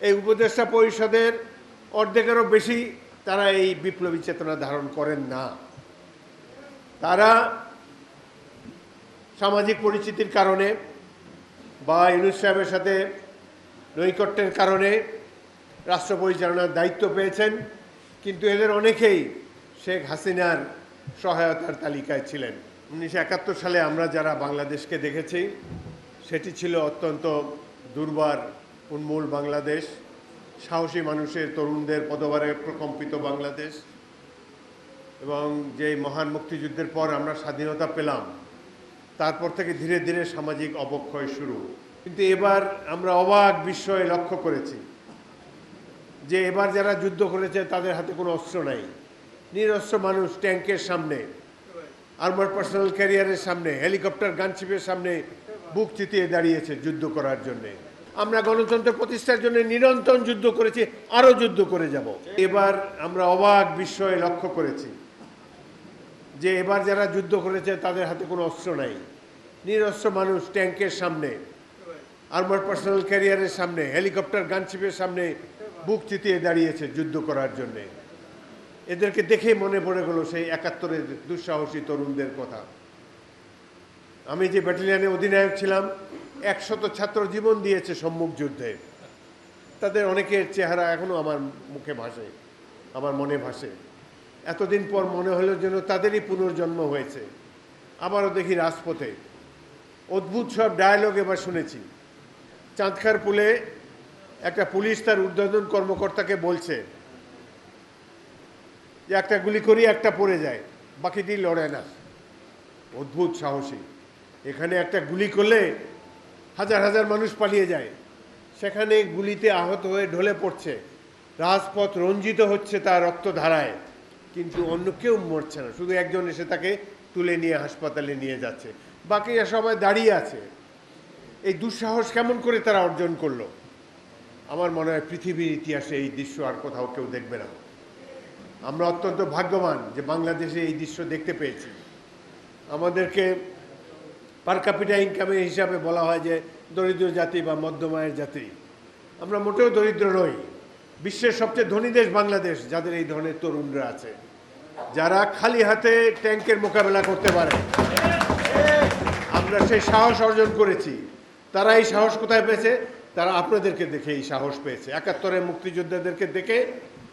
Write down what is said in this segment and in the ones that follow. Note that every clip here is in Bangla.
এই উপদেষ্টা পরিষদের অর্ধেকেরও বেশি তারা এই বিপ্লবী চেতনা ধারণ করেন না। তারা সামাজিক পরিচিতির কারণে বা ইউনূস সাহেবের সাথে নৈকট্যের কারণে রাষ্ট্র পরিচালনার দায়িত্ব পেয়েছেন, কিন্তু এদের অনেকেই শেখ হাসিনার সহায়তার তালিকায় ছিলেন। 1971 সালে আমরা যারা বাংলাদেশকে দেখেছি সেটি ছিল অত্যন্ত দুর্বার উন্মূল বাংলাদেশ, সাহসী মানুষের, তরুণদের পদভারে প্রকম্পিত বাংলাদেশ। এবং যে মহান মুক্তিযুদ্ধের পর আমরা স্বাধীনতা পেলাম, তারপর থেকে ধীরে ধীরে সামাজিক অবক্ষয় শুরু। কিন্তু এবার আমরা অবাক বিস্ময়ে লক্ষ্য করেছি যে এবার যারা যুদ্ধ করেছে তাদের হাতে কোনো অস্ত্র নাই। নিরস্ত্র মানুষ ট্যাঙ্কের সামনে, আর্মার পার্সোনাল ক্যারিয়ারের সামনে, হেলিকপ্টার গানশিপের সামনে বুক চিতিয়ে দাঁড়িয়েছে যুদ্ধ করার জন্যে। আমরা গণতন্ত্র প্রতিষ্ঠার জন্য নিরন্তর যুদ্ধ করেছি, আরও যুদ্ধ করে যাব। এবার আমরা অবাক বিস্ময়ে লক্ষ্য করেছি যে এবার যারা যুদ্ধ করেছে তাদের হাতে কোনো অস্ত্র নাই। নিরস্ত্র মানুষ ট্যাঙ্কের সামনে, আর্মার পার্সোনাল ক্যারিয়ারের সামনে, হেলিকপ্টার গানশিপের সামনে বুক চিতিয়ে দাঁড়িয়েছে যুদ্ধ করার জন্যে। এদেরকে দেখে মনে পড়ে গেল সেই 71-এর দুঃসাহসী তরুণদের কথা। আমি যে ব্যাটালিয়নে অধিনায়ক ছিলাম, 100 ছাত্র জীবন দিয়েছে সম্মুখ যুদ্ধে। তাদের অনেকের চেহারা এখনও আমার মুখে ভাসে, আমার মনে ভাসে। এতদিন পর মনে হলো যেন তাদেরই পুনর্জন্ম হয়েছে। আবারও দেখি রাজপথে অদ্ভুত সব ডায়ালগ এবার শুনেছি। চাঁদখার পুলে একটা পুলিশ তার ঊর্ধ্বতন কর্মকর্তাকে বলছে যে একটা গুলি করি, একটা পড়ে যায়, বাকিটি লড়ে না। অদ্ভুত সাহসী। এখানে একটা গুলি করলে হাজার হাজার মানুষ পালিয়ে যায়, সেখানে গুলিতে আহত হয়ে ঢলে পড়ছে, রাজপথ রঞ্জিত হচ্ছে তার রক্তধারায়, কিন্তু অন্য কেউ মরছে না। শুধু একজন এসে তাকে তুলে নিয়ে হাসপাতালে নিয়ে যাচ্ছে, বাকিরা সবাই দাঁড়িয়ে আছে। এই দুঃসাহস কেমন করে তারা অর্জন করলো? আমার মনে হয় পৃথিবীর ইতিহাসে এই দৃশ্য আর কোথাও কেউ দেখবে না। আমরা অত্যন্ত ভাগ্যবান যে বাংলাদেশে এই দৃশ্য দেখতে পেয়েছি। আমাদেরকে পার ক্যাপিটা ইনকামের হিসাবে বলা হয় যে দরিদ্র জাতি বা মধ্যম আয়ের জাতি। আমরা মোটেও দরিদ্র নই। বিশ্বের সবচেয়ে ধনী দেশ বাংলাদেশ, যাদের এই ধরনের তরুণরা আছে, যারা খালি হাতে ট্যাঙ্কের মোকাবেলা করতে পারে। আমরা সেই সাহস অর্জন করেছি। তারা এই সাহস কোথায় পেয়েছে? তারা আপনাদেরকে দেখে এই সাহস পেয়েছে। 71-এর মুক্তিযোদ্ধাদেরকে দেখে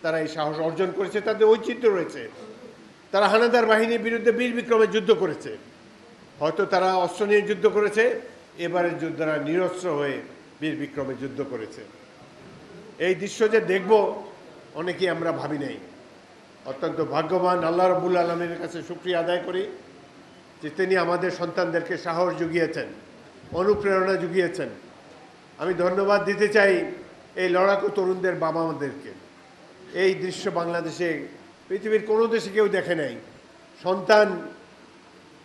তারা এই সাহস অর্জন করেছে। তাদের ঐচিত্র্য রয়েছে। তারা হানাদার বাহিনীর বিরুদ্ধে বীর বিক্রমে যুদ্ধ করেছে। হয়তো তারা অস্ত্র নিয়ে যুদ্ধ করেছে, এবারের যোদ্ধারা নিরস্ত্র হয়ে বীর বিক্রমে যুদ্ধ করেছে। এই দৃশ্য যে দেখব অনেকেই আমরা ভাবি নাই। অত্যন্ত ভাগ্যবান, আল্লাহ রাব্বুল আলামিনের কাছে শুকরিয়া আদায় করি যে তিনি আমাদের সন্তানদেরকে সাহস জুগিয়েছেন, অনুপ্রেরণা জুগিয়েছেন। আমি ধন্যবাদ দিতে চাই এই লড়াকু তরুণদের বাবা মাদেরকে। এই দৃশ্য বাংলাদেশে পৃথিবীর কোনো দেশে কেউ দেখে নাই। সন্তান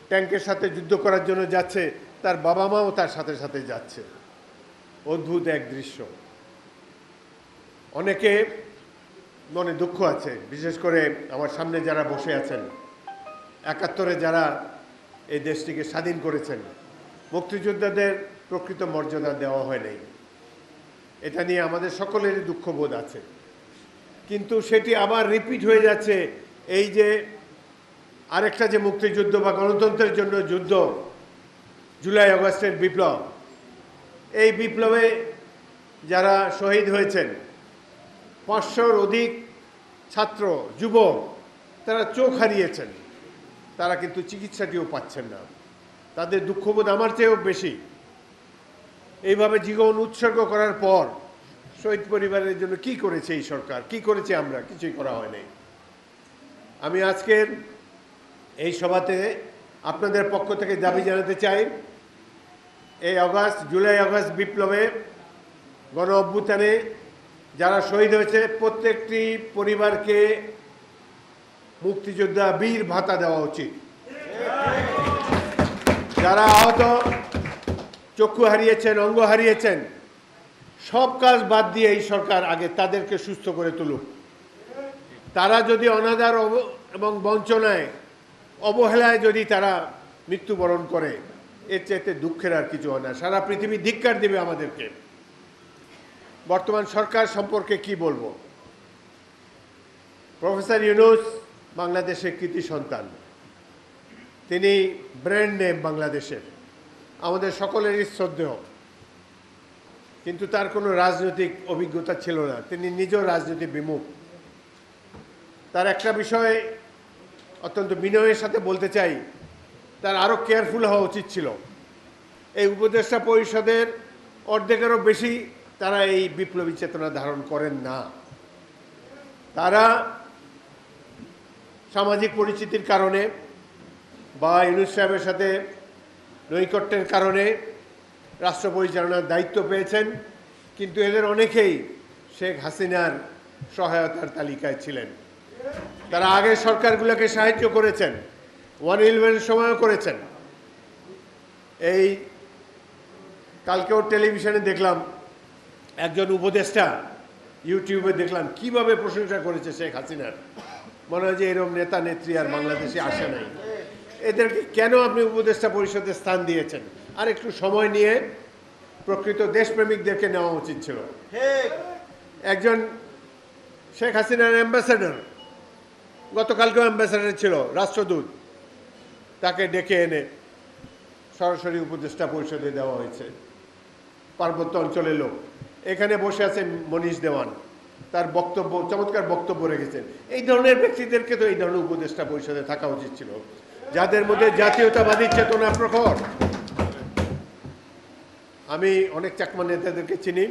ট্যাঙ্কের সাথে যুদ্ধ করার জন্য যাচ্ছে, তার বাবা মাও তার সাথে সাথে যাচ্ছে। অদ্ভুত এক দৃশ্য। অনেকে মনে দুঃখ আছে, বিশেষ করে আমার সামনে যারা বসে আছেন, 71-এ যারা এই দেশটিকে স্বাধীন করেছেন, মুক্তিযোদ্ধাদের প্রকৃত মর্যাদা দেওয়া হয় নাই। এটা নিয়ে আমাদের সকলেরই দুঃখবোধ আছে। কিন্তু সেটি আবার রিপিট হয়ে যাচ্ছে। এই যে আরেকটা যে মুক্তিযুদ্ধ বা গণতন্ত্রের জন্য যুদ্ধ, জুলাই আগস্টের বিপ্লব, এই বিপ্লবে যারা শহীদ হয়েছেন, 500-র অধিক ছাত্র, যুবক, তারা চোখ হারিয়েছেন। তারা কিন্তু চিকিৎসাটিও পাচ্ছেন না। তাদের দুঃখবোধ আমার চেয়েও বেশি। এইভাবে জীবন উৎসর্গ করার পর শহীদ পরিবারের জন্য কি করেছে এই সরকার, কি করেছে আমরা? কিছুই করা হয় নাই। আমি আজকের এই সভাতে আপনাদের পক্ষ থেকে দাবি জানাতে চাই, এই জুলাই আগস্ট বিপ্লবে, গণ অভ্যুত্থানে যারা শহীদ হয়েছে প্রত্যেকটি পরিবারকে মুক্তিযোদ্ধা বীর ভাতা দেওয়া উচিত। যারা আহত, চক্ষু হারিয়েছেন, অঙ্গ হারিয়েছেন, সব কাজ বাদ দিয়ে এই সরকার আগে তাদেরকে সুস্থ করে তুলুক। তারা যদি অনাদার এবং বঞ্চনায়, অবহেলায় যদি তারা মৃত্যুবরণ করে, এর চাইতে দুঃখের আর কিছু হয় না। সারা পৃথিবী ধিক্কার দেবে আমাদেরকে। বর্তমান সরকার সম্পর্কে কি বলবো? প্রফেসর ইউনূস বাংলাদেশের কৃতি সন্তান, তিনি ব্র্যান্ড নেম বাংলাদেশের, আমাদের সকলেরই শ্রদ্ধেয়, কিন্তু তার কোনো রাজনৈতিক অভিজ্ঞতা ছিল না, তিনি নিজেও রাজনীতি বিমুখ। তার একটা বিষয় অত্যন্ত বিনয়ের সাথে বলতে চাই, তার আরও কেয়ারফুল হওয়া উচিত ছিল। এই উপদেষ্টা পরিষদের অর্ধেকেরও বেশি তারা এই বিপ্লবী চেতনা ধারণ করেন না। তারা সামাজিক পরিচিতির কারণে বা ইউনূস সাহেবের সাথে নৈকট্যের কারণে রাষ্ট্র পরিচালনার দায়িত্ব পেয়েছেন, কিন্তু এদের অনেকেই শেখ হাসিনার সহায়তার তালিকায় ছিলেন। তারা আগের সরকারগুলোকে সাহায্য করেছেন, 111 সময়ও করেছেন। এই কালকেও টেলিভিশনে দেখলাম একজন উপদেষ্টা, ইউটিউবে দেখলাম কিভাবে প্রশংসা করেছে শেখ হাসিনার। মনে হয় যে এরকম নেতা নেত্রী আর বাংলাদেশে আসে নাই। এদেরকে কেন আপনি উপদেষ্টা পরিষদে স্থান দিয়েছেন? আর একটু সময় নিয়ে প্রকৃত দেশপ্রেমিকদেরকে নেওয়া উচিত ছিল। একজন শেখ হাসিনার অ্যাম্বাসেডর, গতকালকেও অ্যাম্বাসেডর ছিল, রাষ্ট্রদূত, তাকে ডেকে এনে সরাসরি উপদেষ্টা পরিষদে দেওয়া হয়েছে। পার্বত্য অঞ্চলের লোক, এখানে বসে আছেন মনীষ দেওয়ান, তার বক্তব্য, চমৎকার বক্তব্য রেখেছেন। এই ধরনের ব্যক্তিদেরকে তো এই ধরনের উপদেষ্টা পরিষদে থাকা উচিত ছিল, যাদের মধ্যে জাতীয়তাবাদী চেতনা প্রখর। আমি অনেক চাকমা নেতাদেরকে চিনি,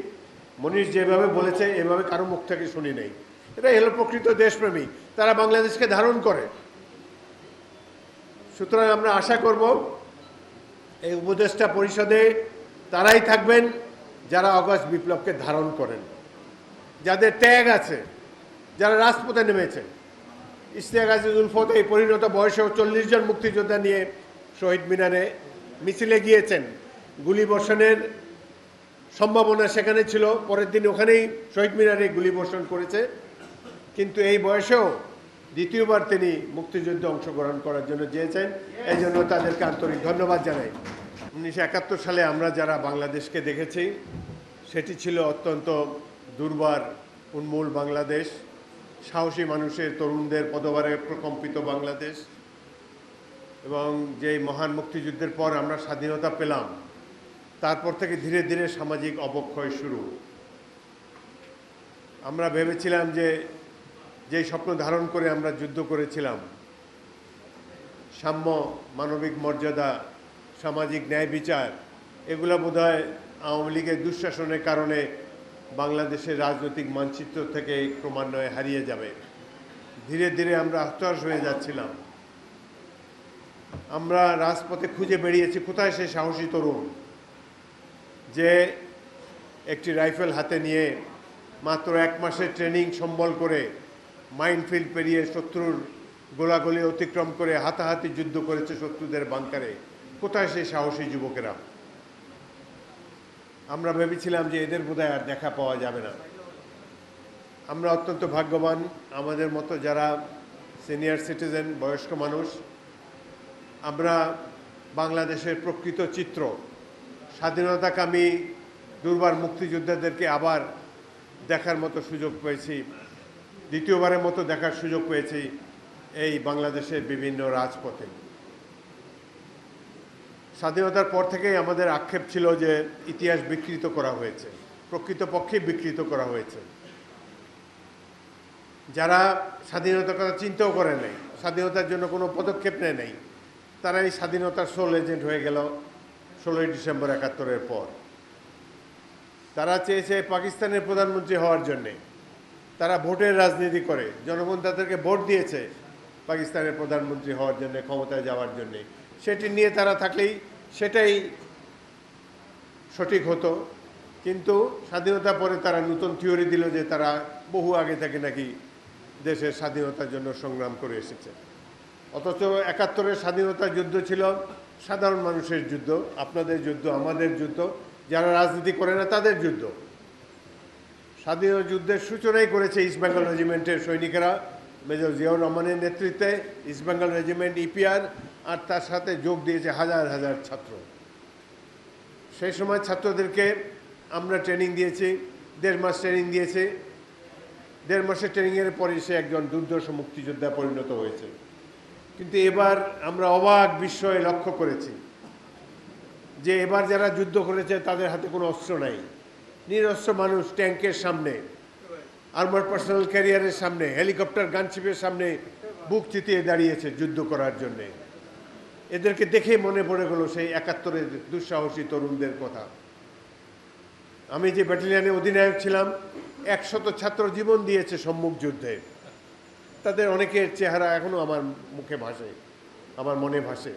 মনীষ যেভাবে বলেছে এভাবে কারো মুখ থেকে শুনি নাই। এটা হলো প্রকৃত দেশপ্রেমী, তারা বাংলাদেশকে ধারণ করে। সুতরাং আমরা আশা করব এই উপদেষ্টা পরিষদে তারাই থাকবেন যারা অগস্ট বিপ্লবকে ধারণ করেন, যাদের ত্যাগ আছে, যারা রাজপথে নেমেছেন। ইশতিয়াক আজিজুল ফতে এই পরিণত বয়সেও 40 জন মুক্তিযোদ্ধা নিয়ে শহীদ মিনারে মিছিলে গিয়েছেন। গুলিবর্ষণের সম্ভাবনা সেখানে ছিল, পরের দিন ওখানেই শহীদ মিনারে গুলিবর্ষণ করেছে, কিন্তু এই বয়সেও দ্বিতীয়বার তিনি মুক্তিযুদ্ধে অংশগ্রহণ করার জন্য চেয়েছেন। এই জন্য তাদেরকে আন্তরিক ধন্যবাদ জানাই। 1971 সালে আমরা যারা বাংলাদেশকে দেখেছি, সেটি ছিল অত্যন্ত দুর্বার উন্মূল বাংলাদেশ, সাহসী মানুষের, তরুণদের পদভারে প্রকম্পিত বাংলাদেশ। এবং যেই মহান মুক্তিযুদ্ধের পর আমরা স্বাধীনতা পেলাম, তারপর থেকে ধীরে ধীরে সামাজিক অবক্ষয় শুরু। আমরা ভেবেছিলাম যে যেই স্বপ্ন ধারণ করে আমরা যুদ্ধ করেছিলাম, সাম্য, মানবিক মর্যাদা, সামাজিক ন্যায় বিচার, এগুলো বোধহয় আওয়ামী লীগের দুঃশাসনের কারণে বাংলাদেশের রাজনৈতিক মানচিত্র থেকে ক্রমান্বয়ে হারিয়ে যাবে। ধীরে ধীরে আমরা হতাশ হয়ে যাচ্ছিলাম। আমরা রাজপথে খুঁজে বেরিয়েছি কোথায় সেই সাহসী তরুণ যে একটি রাইফেল হাতে নিয়ে মাত্র 1 মাসের ট্রেনিং সম্বল করে মাইনফিল্ড পেরিয়ে শত্রুর গোলাগুলি অতিক্রম করে হাতাহাতি যুদ্ধ করেছে শত্রুদের বাংকারে। কোথায় সেই সাহসী যুবকেরা? আমরা ভেবেছিলাম যে এদের বোধহয় আর দেখা পাওয়া যাবে না। আমরা অত্যন্ত ভাগ্যবান, আমাদের মতো যারা সিনিয়র সিটিজেন, বয়স্ক মানুষ, আমরা বাংলাদেশের প্রকৃত চিত্র, স্বাধীনতাকামী দুর্বার মুক্তিযোদ্ধাদেরকে আবার দেখার মতো সুযোগ পেয়েছি, দ্বিতীয়বারের মতো দেখার সুযোগ পেয়েছি এই বাংলাদেশের বিভিন্ন রাজপথে। স্বাধীনতার পর থেকেই আমাদের আক্ষেপ ছিল যে ইতিহাস বিকৃত করা হয়েছে, প্রকৃতপক্ষে বিকৃত করা হয়েছে। যারা স্বাধীনতার কথা চিন্তাও করে নাই, স্বাধীনতার জন্য কোনো পদক্ষেপ নেয় নাই, তারা এই স্বাধীনতার সোল এজেন্ট হয়ে গেল 16ই ডিসেম্বর 71-এর পর। তারা চেয়েছে পাকিস্তানের প্রধানমন্ত্রী হওয়ার জন্যে, তারা ভোটের রাজনীতি করে, জনগণ তাদেরকে ভোট দিয়েছে পাকিস্তানের প্রধানমন্ত্রী হওয়ার জন্য, ক্ষমতায় যাওয়ার জন্যে। সেটি নিয়ে তারা থাকলেই সেটাই সঠিক হতো। কিন্তু স্বাধীনতার পরে তারা নতুন থিওরি দিল যে তারা বহু আগে থেকে নাকি দেশের স্বাধীনতার জন্য সংগ্রাম করে এসেছে। অথচ 71-এর স্বাধীনতা যুদ্ধ ছিল সাধারণ মানুষের যুদ্ধ, আপনাদের যুদ্ধ, আমাদের যুদ্ধ, যারা রাজনীতি করে না তাদের যুদ্ধ। স্বাধীনতা যুদ্ধের সূচনাই করেছে ইস্ট বেঙ্গল রেজিমেন্টের সৈনিকেরা, মেজর জিয়াউর রহমানের নেতৃত্বে ইস্ট বেঙ্গল রেজিমেন্ট, ইপিআর, আর তার সাথে যোগ দিয়েছে হাজার হাজার ছাত্র। সেই সময় ছাত্রদেরকে আমরা ট্রেনিং দিয়েছি, 1.5 মাস ট্রেনিং দিয়েছে। 1.5 মাসের ট্রেনিংয়ের পরে সে একজন দুর্ধর্ষ মুক্তিযোদ্ধা পরিণত হয়েছে। কিন্তু এবার আমরা অবাক বিস্ময়ে লক্ষ্য করেছি যে এবার যারা যুদ্ধ করেছে তাদের হাতে কোনো অস্ত্র নাই। নিরস্ত্র মানুষ ট্যাঙ্কের সামনে, আর্মার পার্সোনাল ক্যারিয়ারের সামনে, হেলিকপ্টার গানশিপের সামনে বুক চিতিয়ে দাঁড়িয়েছে যুদ্ধ করার জন্যে। এদেরকে দেখে মনে পড়ে গেল সেই 71-এর দুঃসাহসী তরুণদের কথা। আমি যে ব্যাটালিয়নে অধিনায়ক ছিলাম, 100 ছাত্র জীবন দিয়েছে সম্মুখ যুদ্ধে। তাদের অনেকের চেহারা এখনো আমার মুখে ভাসে, আমার মনে ভাসে।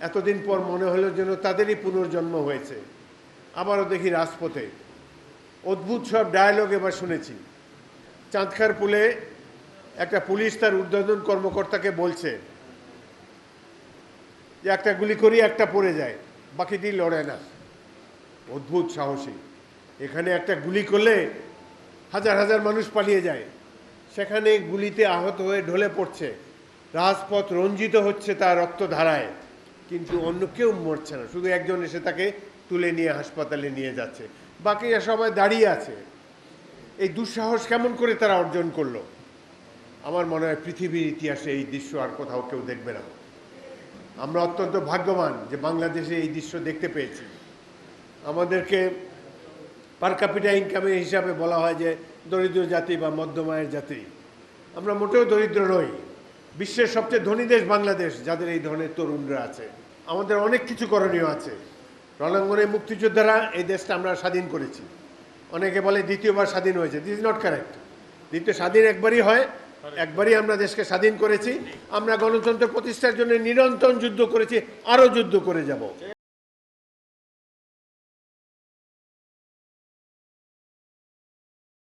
এতদিন পর মনে হলো যেন তাদেরই পুনর্জন্ম হয়েছে। আবারও দেখি রাজপথে অদ্ভুত সব ডায়ালগ এবার শুনেছি। চাঁদখার পুলে একটা পুলিশ তার ঊর্ধ্বতন কর্মকর্তাকে বলছে যে একটা গুলি করি একটা পড়ে যায়, বাকিটি লড়ে না। অদ্ভুত সাহসী। এখানে একটা গুলি করলে হাজার হাজার মানুষ পালিয়ে যায়, সেখানে গুলিতে আহত হয়ে ঢলে পড়ছে, রাজপথ রঞ্জিত হচ্ছে তার রক্তধারায়, কিন্তু অন্য কেউ মরছে না। শুধু একজন এসে তাকে তুলে নিয়ে হাসপাতালে নিয়ে যাচ্ছে, বাকিরা সবাই দাঁড়িয়ে আছে। এই দুঃসাহস কেমন করে তারা অর্জন করলো? আমার মনে হয় পৃথিবীর ইতিহাসে এই দৃশ্য আর কোথাও কেউ দেখবে না। আমরা অত্যন্ত ভাগ্যবান যে বাংলাদেশে এই দৃশ্য দেখতে পেয়েছি। আমাদেরকে পার ক্যাপিটা ইনকামের হিসাবে বলা হয় যে দরিদ্র জাতি বা মধ্যম আয়ের জাতি। আমরা মোটেও দরিদ্র নই। বিশ্বের সবচেয়ে ধনী দেশ বাংলাদেশ, যাদের এই ধরনের তরুণরা আছে। আমাদের অনেক কিছু করণীয় আছে। রণাঙ্গনে মুক্তিযোদ্ধারা এই দেশটা আমরা স্বাধীন করেছি। অনেকে বলে দ্বিতীয়বার স্বাধীন হয়েছে। This is not correct. দ্বিতীয় স্বাধীন একবারই হয়, একবারই আমরা দেশকে স্বাধীন করেছি। আমরা গণতন্ত্র প্রতিষ্ঠার জন্য নিরন্তর যুদ্ধ করেছি, আরও যুদ্ধ করে যাব।